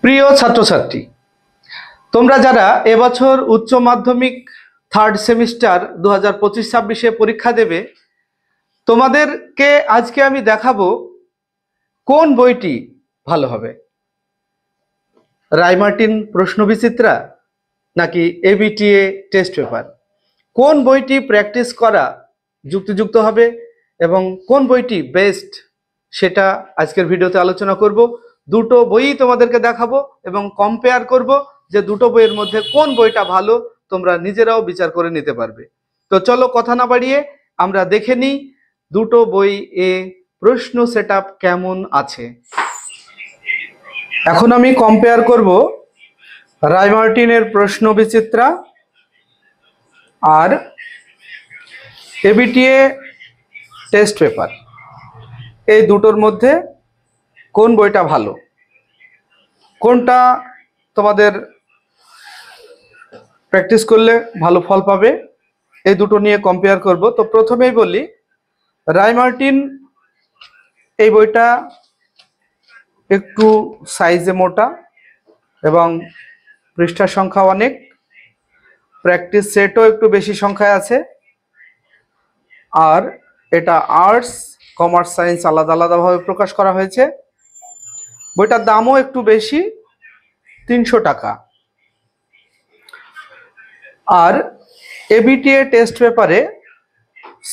প্রিয় ছাত্রছাত্রী, তোমরা যারা এবছর উচ্চ মাধ্যমিক থার্ড সেমিস্টার 2025-26 পরীক্ষা দেবে, তোমাদেরকে আজকে আমি দেখাবো কোন বইটি ভালো হবে। রায়মার্টিন প্রশ্নবিচিত্রা নাকি এবিটিএ টেস্ট পেপার, কোন বইটি প্র্যাকটিস করা যুক্তিযুক্ত হবে এবং কোন বইটি বেস্ট সেটা আজকের ভিডিওতে আলোচনা করব। দুটো বইই তোমাদেরকে দেখাবো এবং কম্পেয়ার করব যে দুটো বইয়ের মধ্যে কোন বইটা ভালো, তোমরা নিজেরাও বিচার করে নিতে পারবে। তো চলো কথা না বাড়িয়ে আমরা দেখে নিই দুটো বই এ প্রশ্ন সেটআপ কেমন আছে। এখন আমি কম্পেয়ার করব রায়মার্টিনের প্রশ্ন বিচিত্রা আর এবিটিএ টেস্ট পেপার, এই দুটোর মধ্যে কোন বইটা ভালো, কোনটা তোমাদের প্র্যাকটিস করলে ভালো ফল পাবে, এই দুটো নিয়ে কম্পেয়ার করব। তো প্রথমেই বলি, রায়মার্টিন এই বইটা একটু সাইজে মোটা এবং পৃষ্ঠা সংখ্যা অনেক, প্র্যাকটিস সেটও একটু বেশি সংখ্যায় আছে, আর এটা আর্টস কমার্স সায়েন্স আলাদা আলাদাভাবে প্রকাশ করা হয়েছে। বইটার দামও একটু বেশি, 300 টাকা। আর এবিটিএ টেস্ট পেপারে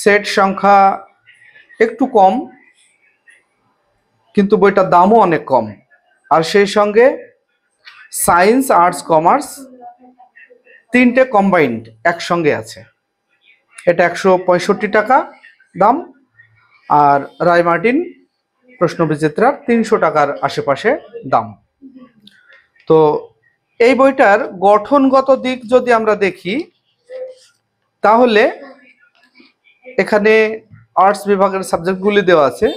সেট সংখ্যা একটু কম, কিন্তু বইটার দামও অনেক কম। আর সেই সঙ্গে সায়েন্স আর্টস কমার্স তিনটে কম্বাইন্ড একসঙ্গে আছে। এটা 165 টাকা দাম, আর রায়মার্টিন প্রশ্নবিচিত্রার 300 টাকার আশেপাশে দাম। তো এই বইটার গঠনগত দিক যদি আমরা দেখি, তাহলে এখানে আর্টস বিভাগের সাবজেক্টগুলি দেওয়া আছে।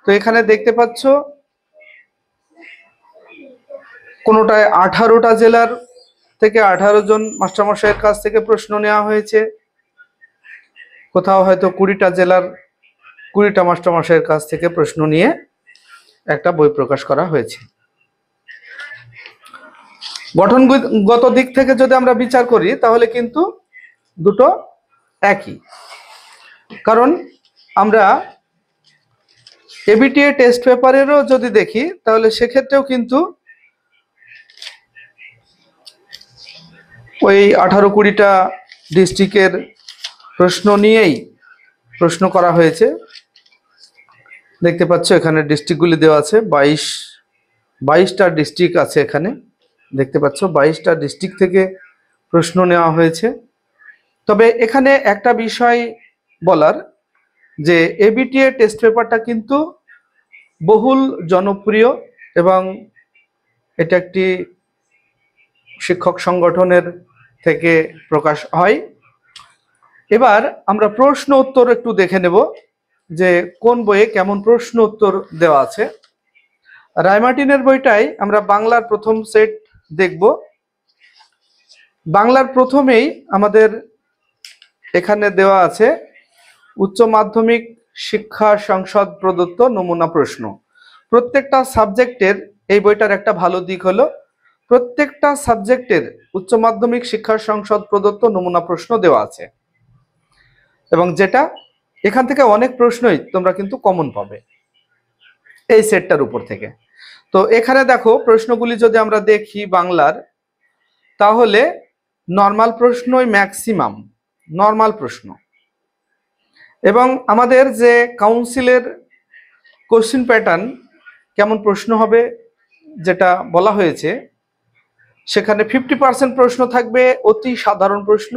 তো এখানে দেখতে পাচ্ছ কোনোটায় 18টা জেলার থেকে 18 জন মাস্টারমশাইয়ের কাছ থেকে প্রশ্ন নেওয়া হয়েছে, কোথাও হয়তো 20টা জেলার 20টা মাস্টারমশাইয়ের কাছ থেকে প্রশ্ন নিয়ে একটা বই প্রকাশ করা হয়েছে। গঠনগত দিক থেকে যদি আমরা বিচার করি তাহলে কিন্তু দুটো একই, কারণ আমরা এবিটিএ টেস্ট পেপারেরও যদি দেখি তাহলে সেক্ষেত্রেও কিন্তু ওই 18-20টা ডিস্ট্রিক্টের প্রশ্ন নিয়েই প্রশ্ন করা হয়েছে। দেখতে পাচ্ছ এখানে ডিস্ট্রিক্টগুলি দেওয়া আছে, 22টা ডিস্ট্রিক্ট আছে এখানে, দেখতে পাচ্ছ 22টা ডিস্ট্রিক্ট থেকে প্রশ্ন নেওয়া হয়েছে। তবে এখানে একটা বিষয় বলার, যে এবিটিএ টেস্ট পেপারটা কিন্তু বহুল জনপ্রিয় এবং এটা একটি শিক্ষক সংগঠনের থেকে প্রকাশ হয়। এবার আমরা প্রশ্ন উত্তর একটু দেখে নেব যে কোন বইয়ে কেমন প্রশ্ন উত্তর দেওয়া আছে। রায়মার্টিনের বইটাই আমরা বাংলার প্রথম সেট দেখব। বাংলার প্রথমেই আমাদের এখানে দেওয়া আছে উচ্চ মাধ্যমিক শিক্ষা সংসদ প্রদত্ত নমুনা প্রশ্ন। প্রত্যেকটা সাবজেক্টের এই বইটার একটা ভালো দিক হলো প্রত্যেকটা সাবজেক্টের উচ্চ মাধ্যমিক শিক্ষা সংসদ প্রদত্ত নমুনা প্রশ্ন দেওয়া আছে, এবং যেটা এখান থেকে অনেক প্রশ্নই তোমরা কিন্তু কমন পাবে এই সেটটার উপর থেকে। তো এখানে দেখো প্রশ্নগুলি যদি আমরা দেখি বাংলার, তাহলে নর্মাল প্রশ্নই ম্যাক্সিমাম, নর্মাল প্রশ্ন। এবং আমাদের যে কাউন্সিলের কোশ্চেন প্যাটার্ন কেমন প্রশ্ন হবে যেটা বলা হয়েছে, সেখানে 50% প্রশ্ন থাকবে অতি সাধারণ প্রশ্ন,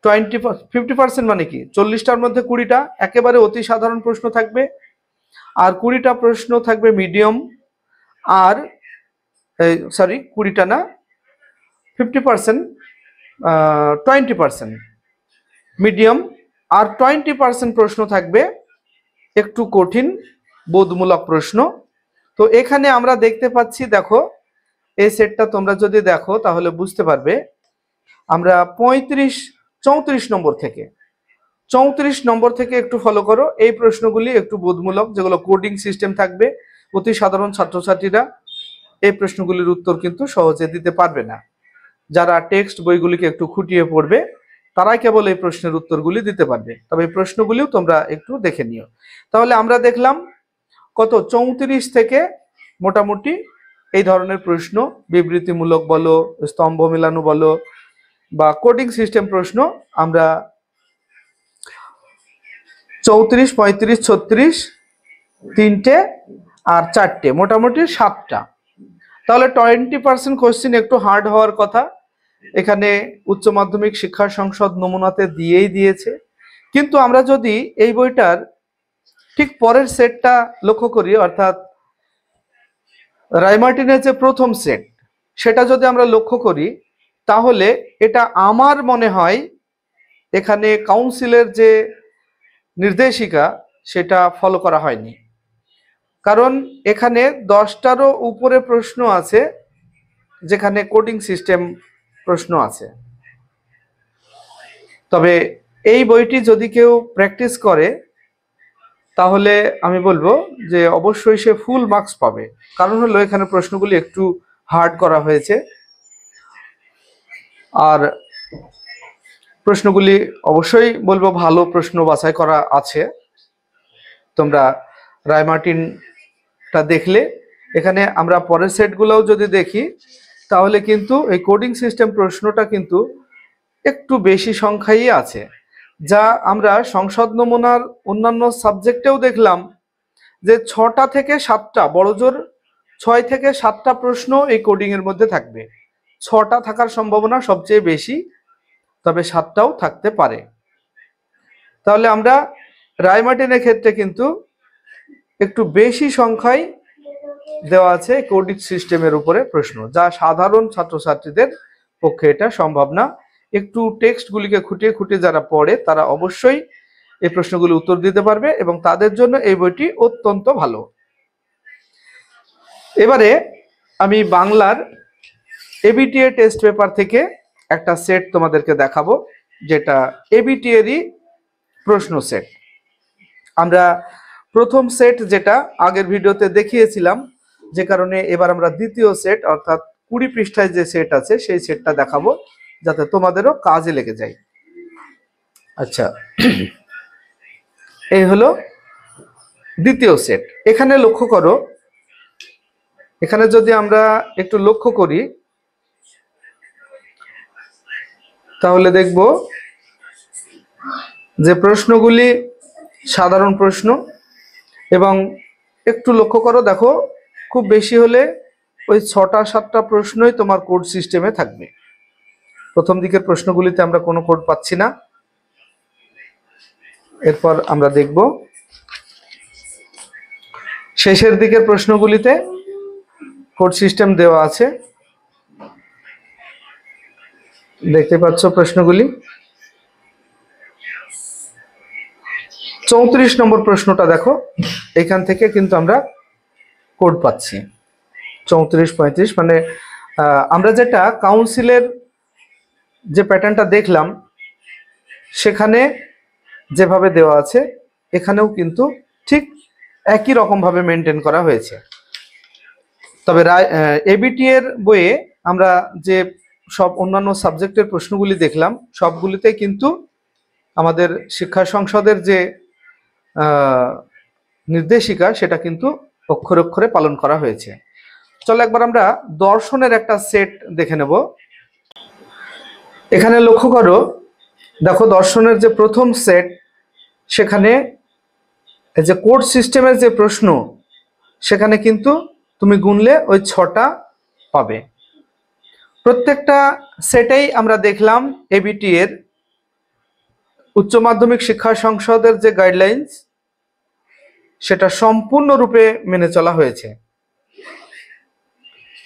50% মানে কি 40টার মধ্যে 20টা একেবারে অতি সাধারণ প্রশ্ন থাকবে, আর 20টা প্রশ্ন থাকবে মিডিয়াম, আর 20টা না 50% 20% মিডিয়াম, আর 20% প্রশ্ন থাকবে একটু কঠিন বোধমূলক প্রশ্ন। তো এখানে আমরা দেখতে পাচ্ছি, দেখো এই সেটটা তোমরা যদি দেখো তাহলে বুঝতে পারবে, আমরা 34 নম্বর থেকে একটু ফলো করো। এই প্রশ্নগুলি একটু বোধমূলক, যেগুলো কোডিং সিস্টেম থাকবে, অতি সাধারণ ছাত্রছাত্রীরা এই প্রশ্নগুলির উত্তর কিন্তু সহজে দিতে পারবে না। যারা টেক্সট বইগুলিকে একটু খুঁটিয়ে পড়বে তারাই কেবল এই প্রশ্নের উত্তরগুলি দিতে পারবে। তবে এই প্রশ্নগুলিও তোমরা একটু দেখে নিও। তাহলে আমরা দেখলাম কত 34 থেকে মোটামুটি এই ধরনের প্রশ্ন, বিবৃতিমূলক বলো, স্তম্ভ মেলানো বলো বা কোডিং সিস্টেম প্রশ্ন আমরা 34, 35, 36 তিনটে আর চারটে, মোটামুটি 7টা। তাহলে 20% কোশ্চেন একটু হার্ড হওয়ার কথা। এখানে উচ্চ মাধ্যমিক শিক্ষা সংসদ নমুনাতে দিয়েই দিয়েছে। কিন্তু আমরা যদি এই বইটার ঠিক পরের সেটটা লক্ষ্য করি, অর্থাৎ রায়মার্টিনের যে প্রথম সেট, সেটা যদি আমরা লক্ষ্য করি তাহলে এটা আমার মনে হয় এখানে কাউন্সিলের যে নির্দেশিকা সেটা ফলো করা হয়নি। কারণ এখানে 10টারও উপরে প্রশ্ন আছে যেখানে কোডিং সিস্টেম প্রশ্ন আছে। তবে এই বইটি যদি কেউ প্র্যাকটিস করে তাহলে আমি বলবো যে অবশ্যই সে ফুল মার্কস পাবে। কারণ হলো এখানে প্রশ্নগুলি একটু হার্ড করা হয়েছে আর প্রশ্নগুলি অবশ্যই বলবো ভালো প্রশ্ন বাছাই করা আছে। তোমরা রায়মার্টিনটা দেখলে এখানে আমরা পরের সেটগুলোও যদি দেখি তাহলে কিন্তু এই কোডিং সিস্টেম প্রশ্নটা কিন্তু একটু বেশি সংখ্যাই আছে, যা আমরা সংসদ নমুনার অন্যান্য সাবজেক্টেও দেখলাম যে 6টা থেকে 7টা, বড়জোর 6 থেকে 7টা প্রশ্ন এই কোডিং এর মধ্যে থাকবে। 6টা থাকার সম্ভাবনা সবচেয়ে বেশি, তবে 7টাও থাকতে পারে। তাহলে আমরা রায়মার্টিনের ক্ষেত্রে কিন্তু একটু বেশি সংখ্যায় দেওয়া আছে কোডিং সিস্টেমের উপরে প্রশ্ন, যা সাধারণ ছাত্রছাত্রীদের পক্ষে এটা সম্ভব না। একটু টেক্সটগুলিকে খুঁটিয়ে খুঁটিয়ে যারা পড়ে তারা অবশ্যই এই প্রশ্নগুলি উত্তর দিতে পারবে এবং তাদের জন্য এই বইটি অত্যন্ত ভালো। এবারে আমি বাংলার এবিটিএ টেস্ট পেপার থেকে একটা সেট তোমাদেরকে দেখাবো, যেটা এবিটিএরই প্রশ্ন সেট। আমরা প্রথম সেট যেটা আগের ভিডিওতে দেখিয়েছিলাম, যে কারণে এবার আমরা দ্বিতীয় সেট অর্থাৎ 20 পৃষ্ঠায় যে সেট আছে সেই সেটটা দেখাবো যাতে তোমাদেরও কাজে লেগে যায়। আচ্ছা, এই হলো দ্বিতীয় সেট। এখানে লক্ষ্য করো, এখানে যদি আমরা একটু লক্ষ্য করি তাহলে দেখব যে প্রশ্নগুলি সাধারণ প্রশ্ন এবং একটু লক্ষ্য করো, দেখো খুব বেশি হলে ওই 6টা 7টা প্রশ্নই তোমার কোড সিস্টেমে থাকবে। প্রথম দিকের প্রশ্নগুলিতে আমরা কোনো কোড পাচ্ছি না। এরপর আমরা দেখব শেষের দিকের প্রশ্নগুলিতে কোড সিস্টেম দেওয়া আছে। দেখতে পাচ্ছ প্রশ্নগুলি। 34 নম্বর প্রশ্নটা দেখো, এখান থেকে কিন্তু আমরা কোড পাচ্ছি 34, 35। মানে আমরা যেটা কাউন্সিলের যে প্যাটার্নটা দেখলাম সেখানে যেভাবে দেওয়া আছে এখানেও কিন্তু ঠিক একই রকম ভাবে মেনটেন করা হয়েছে। তবে এবিটি এর বইয়ে আমরা যে সব অন্যান্য সাবজেক্টের প্রশ্নগুলি দেখলাম সবগুলিতে কিন্তু আমাদের শিক্ষা সংসদের যে নির্দেশিকা সেটা কিন্তু অক্ষরে অক্ষরে পালন করা হয়েছে। চলো একবার আমরা দর্শনের একটা সেট দেখে নেব। এখানে লক্ষ্য করো, দেখো দর্শনের যে প্রথম সেট সেখানে যে কোড সিস্টেমের যে প্রশ্ন সেখানে কিন্তু তুমি গুনলে ওই 6টা পাবে। প্রত্যেকটা সেটেই আমরা দেখলাম এবিটি এর উচ্চ মাধ্যমিক শিক্ষা সংসদের যে গাইডলাইন্স সেটা সম্পূর্ণরূপে মেনে চলা হয়েছে।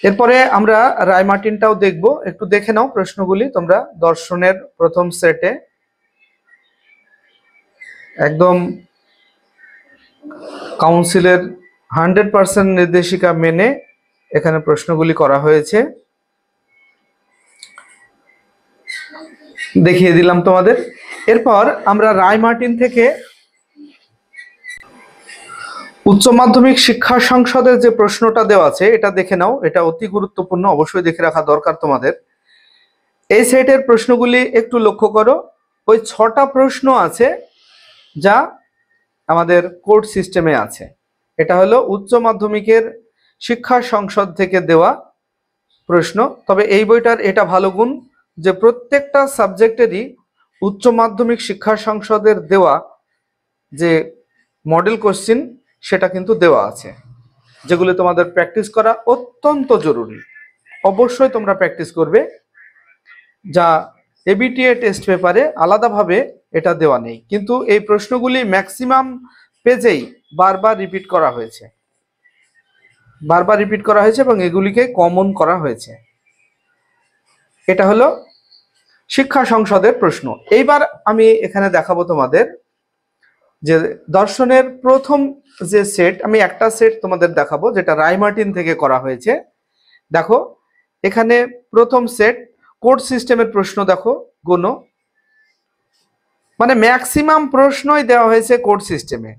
এরপরে আমরা রায়মার্টিনটাও দেখব, একটু দেখে নাও প্রশ্নগুলি তোমরা। দর্শনের প্রথম সেটে একদম কাউন্সিলের 100% নির্দেশিকা মেনে এখানে প্রশ্নগুলি করা হয়েছে, দেখিয়ে দিলাম তোমাদের। এরপর আমরা রায়মার্টিন থেকে উচ্চ মাধ্যমিক শিক্ষা সংসদের যে প্রশ্নটা দেওয়া আছে এটা দেখে নাও, এটা অতি গুরুত্বপূর্ণ, অবশ্যই দেখে রাখা দরকার তোমাদের। এই সেটের প্রশ্নগুলি একটু লক্ষ্য করো। ওই 6টা প্রশ্ন আছে যা আমাদের কোর্ট সিস্টেমে আছে। এটা হলো উচ্চ মাধ্যমিকের শিক্ষা সংসদ থেকে দেওয়া প্রশ্ন। তবে এই বইটার এটা ভালো গুণ যে প্রত্যেকটা সাবজেক্টেরই উচ্চ মাধ্যমিক শিক্ষা সংসদের দেওয়া যে মডেল কোশ্চিন সেটা কিন্তু দেওয়া আছে, যেগুলো তোমাদের প্র্যাকটিস করা অত্যন্ত জরুরি। অবশ্যই তোমরা প্র্যাকটিস করবে, যা এবিটিএ টেস্ট পেপারে আলাদাভাবে এটা দেওয়া নেই, কিন্তু এই প্রশ্নগুলি ম্যাক্সিমাম পেজেই বারবার রিপিট করা হয়েছে, এবং এগুলিকে কমন করা হয়েছে। এটা হলো শিক্ষা সংসদের প্রশ্ন। এইবার আমি এখানে দেখাবো তোমাদের যে দর্শনের প্রথম যে সেট, আমি একটা সেট তোমাদের দেখাবো যেটা রায়মার্টিন থেকে করা হয়েছে। দেখো এখানে প্রথম সেট কোর্ট সিস্টেমের প্রশ্ন, দেখো গুনো, মানে ম্যাক্সিমাম প্রশ্নই দেওয়া হয়েছে কোর্ট সিস্টেমে,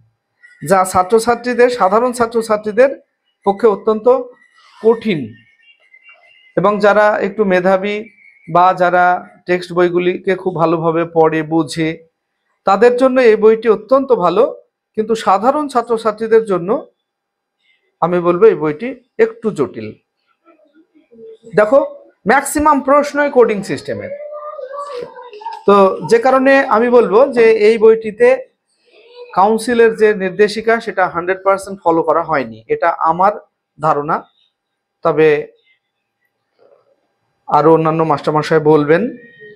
যা ছাত্রছাত্রীদের, সাধারণ ছাত্রছাত্রীদের পক্ষে অত্যন্ত কঠিন, এবং যারা একটু মেধাবী বা যারা টেক্সট বইগুলিকে খুব ভালোভাবে পড়ে বুঝে তাদের জন্য এই বইটি অত্যন্ত ভালো, কিন্তু সাধারণ ছাত্রছাত্রীদের জন্য আমি বলবো এই বইটি একটু জটিল। দেখো ম্যাক্সিমাম প্রশ্নই কোডিং সিস্টেমের, তো যে কারণে আমি বলবো যে এই বইটিতে কাউন্সিলের যে নির্দেশিকা সেটা 100% ফলো করা হয়নি, এটা আমার ধারণা। তবে আরো অন্যান্য মাস্টারমশাই বলবেন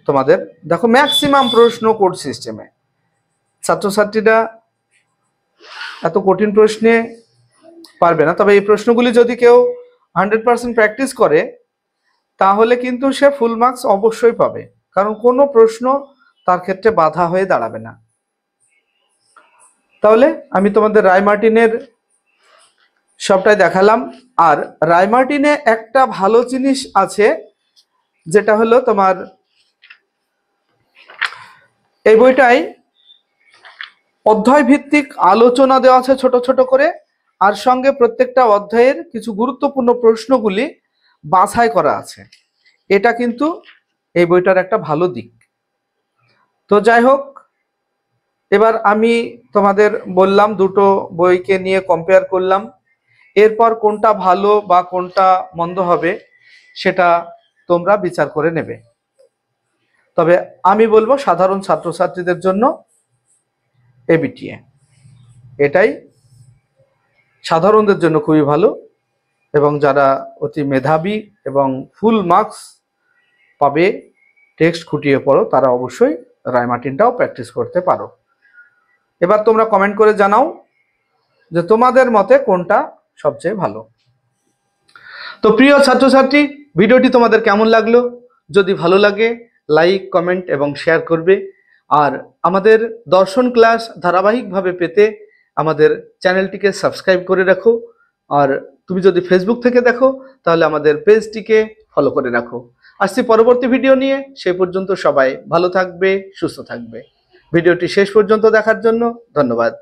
তোমাদের। দেখো ম্যাক্সিমাম প্রশ্ন কোড সিস্টেমে, ছাত্রছাত্রীরা এত কঠিন প্রশ্নে পারবে না। তবে এই প্রশ্নগুলি যদি কেউ 100% প্র্যাকটিস করে তাহলে কিন্তু সে ফুল মার্কস অবশ্যই পাবে, কারণ কোনো প্রশ্ন তার ক্ষেত্রে বাধা হয়ে দাঁড়াবে না। তাহলে আমি তোমাদের রায়মার্টিনের সবটাই দেখালাম। আর রায়মার্টিনে একটা ভালো জিনিস আছে, যেটা হলো তোমার এই বইটাই অধ্যায় ভিত্তিক আলোচনা দেওয়া আছে ছোট ছোট করে, আর সঙ্গে প্রত্যেকটা অধ্যায়ের কিছু গুরুত্বপূর্ণ প্রশ্নগুলি বাছাই করা আছে। এটা কিন্তু এই বইটার একটা ভালো দিক। তো যাই হোক, এবার আমি তোমাদের বললাম দুটো বইকে নিয়ে কম্পেয়ার করলাম, এরপর কোনটা ভালো বা কোনটা মন্দ হবে সেটা তোমরা বিচার করে নেবে। তবে আমি বলবো সাধারণ ছাত্রছাত্রীদের জন্য এবিটিএ, এটাই সাধারণদের জন্য খুবই ভালো, এবং যারা অতি মেধাবী এবং ফুল মার্কস পাবে টেক্সট খুঁটিয়ে পড়ো তারা অবশ্যই রায়মার্টিনটাও প্র্যাকটিস করতে পারো। এবার তোমরা কমেন্ট করে জানাও যে তোমাদের মতে কোনটা সবচেয়ে ভালো। তো প্রিয় ছাত্রছাত্রী, ভিডিওটি তোমাদের কেমন লাগলো? যদি ভালো লাগে লাইক, কমেন্ট এবং শেয়ার করবে। আর আমাদের দর্শন ক্লাস ধারাবাহিকভাবে পেতে আমাদের চ্যানেলটিকে সাবস্ক্রাইব করে রাখো। আর তুমি যদি ফেসবুক থেকে দেখো তাহলে আমাদের পেজটিকে ফলো করে রাখো। আসছি পরবর্তী ভিডিও নিয়ে, সেই পর্যন্ত সবাই ভালো থাকবে, সুস্থ থাকবে। ভিডিওটি শেষ পর্যন্ত দেখার জন্য ধন্যবাদ।